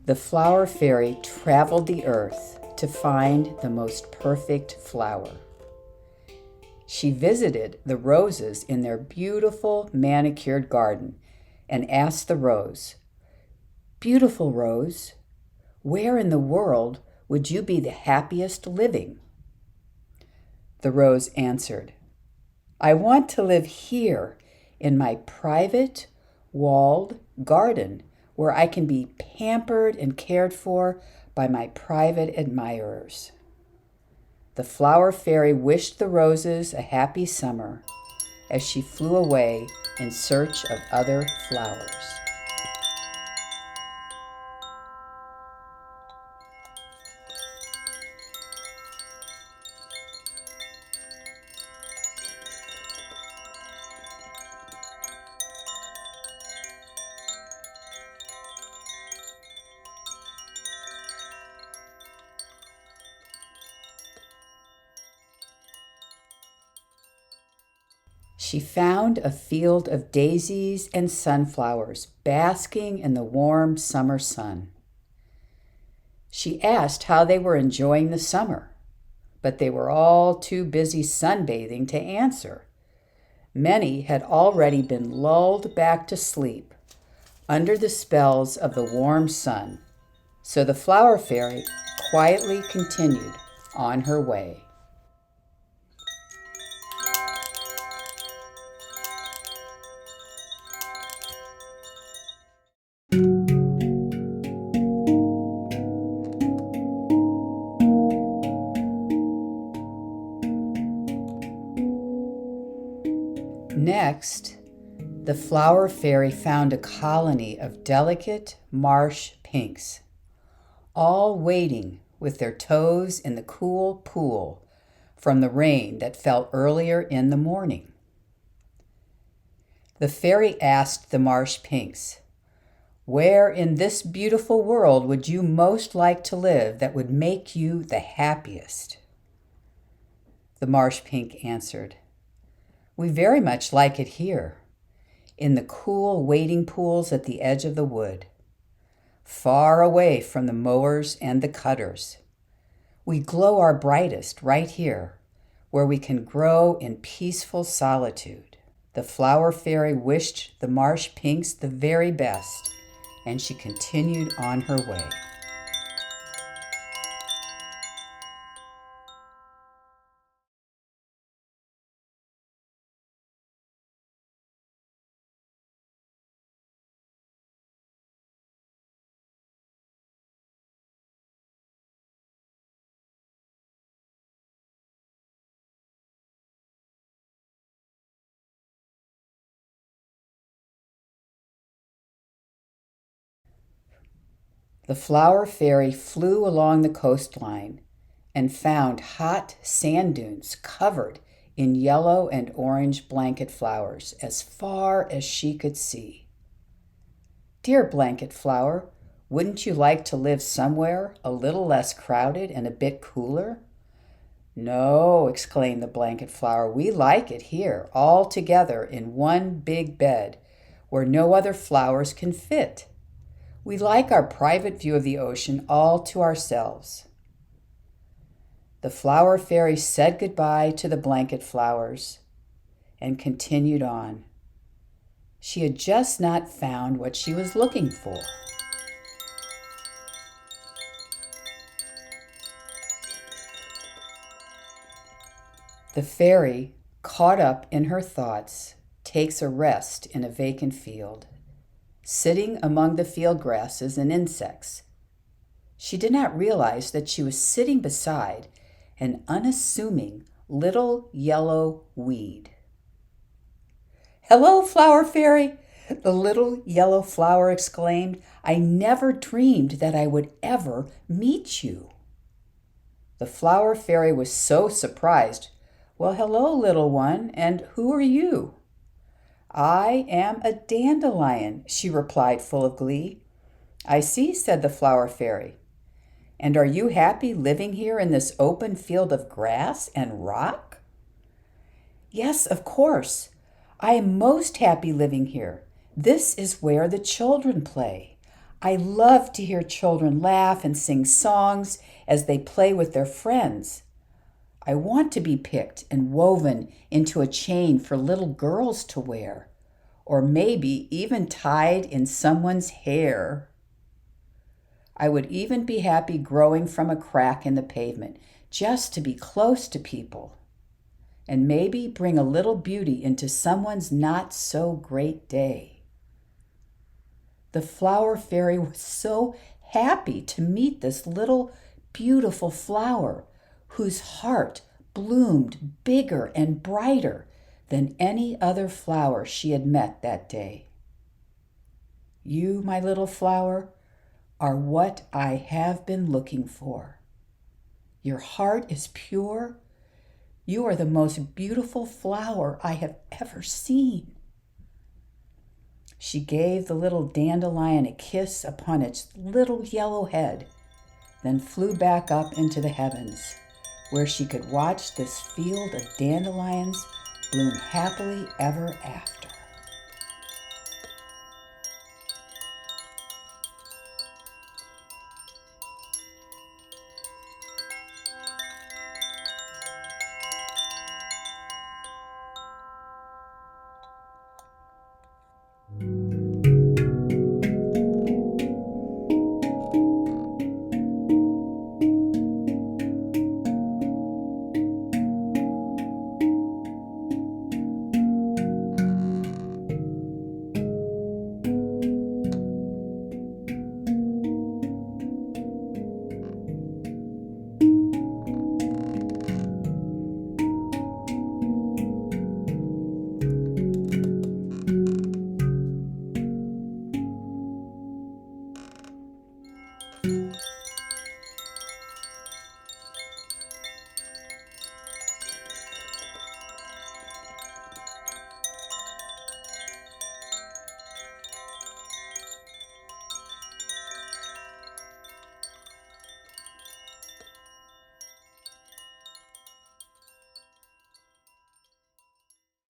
The flower fairy traveled the earth to find the most perfect flower. She visited the roses in their beautiful manicured garden and asked the rose, "Beautiful rose, where in the world would you be the happiest living?" The rose answered, "I want to live here in my private, walled garden where I can be pampered and cared for by my private admirers." The flower fairy wished the roses a happy summer as she flew away in search of other flowers. She found a field of daisies and sunflowers basking in the warm summer sun. She asked how they were enjoying the summer, but they were all too busy sunbathing to answer. Many had already been lulled back to sleep under the spells of the warm sun, so the flower fairy quietly continued on her way. Next, the flower fairy found a colony of delicate marsh pinks, all waiting with their toes in the cool pool from the rain that fell earlier in the morning. The fairy asked the marsh pinks, "Where in this beautiful world would you most like to live that would make you the happiest?" The marsh pink answered, "We very much like it here, in the cool wading pools at the edge of the wood, far away from the mowers and the cutters. We glow our brightest right here, where we can grow in peaceful solitude." The flower fairy wished the marsh pinks the very best, and she continued on her way. The flower fairy flew along the coastline and found hot sand dunes covered in yellow and orange blanket flowers as far as she could see. "Dear blanket flower, wouldn't you like to live somewhere a little less crowded and a bit cooler?" "No," exclaimed the blanket flower, "we like it here, all together in one big bed where no other flowers can fit. We like our private view of the ocean all to ourselves." The flower fairy said goodbye to the blanket flowers and continued on. She had just not found what she was looking for. The fairy, caught up in her thoughts, takes a rest in a vacant field, sitting among the field grasses and insects. She did not realize that she was sitting beside an unassuming little yellow weed. "Hello, flower fairy!" the little yellow flower exclaimed. "I never dreamed that I would ever meet you." The flower fairy was so surprised. "Well, hello, little one, and who are you?" "I am a dandelion," she replied, full of glee. "I see," said the flower fairy. "And are you happy living here in this open field of grass and rock?" "Yes, of course. I am most happy living here. This is where the children play. I love to hear children laugh and sing songs as they play with their friends. I want to be picked and woven into a chain for little girls to wear, or maybe even tied in someone's hair. I would even be happy growing from a crack in the pavement just to be close to people and maybe bring a little beauty into someone's not so great day. The flower fairy was so happy to meet this little beautiful flower whose heart bloomed bigger and brighter than any other flower she had met that day. You, my little flower, are what I have been looking for. Your heart is pure. You are the most beautiful flower I have ever seen. She gave the little dandelion a kiss upon its little yellow head, then flew back up into the heavens, where she could watch this field of dandelions bloom happily ever after.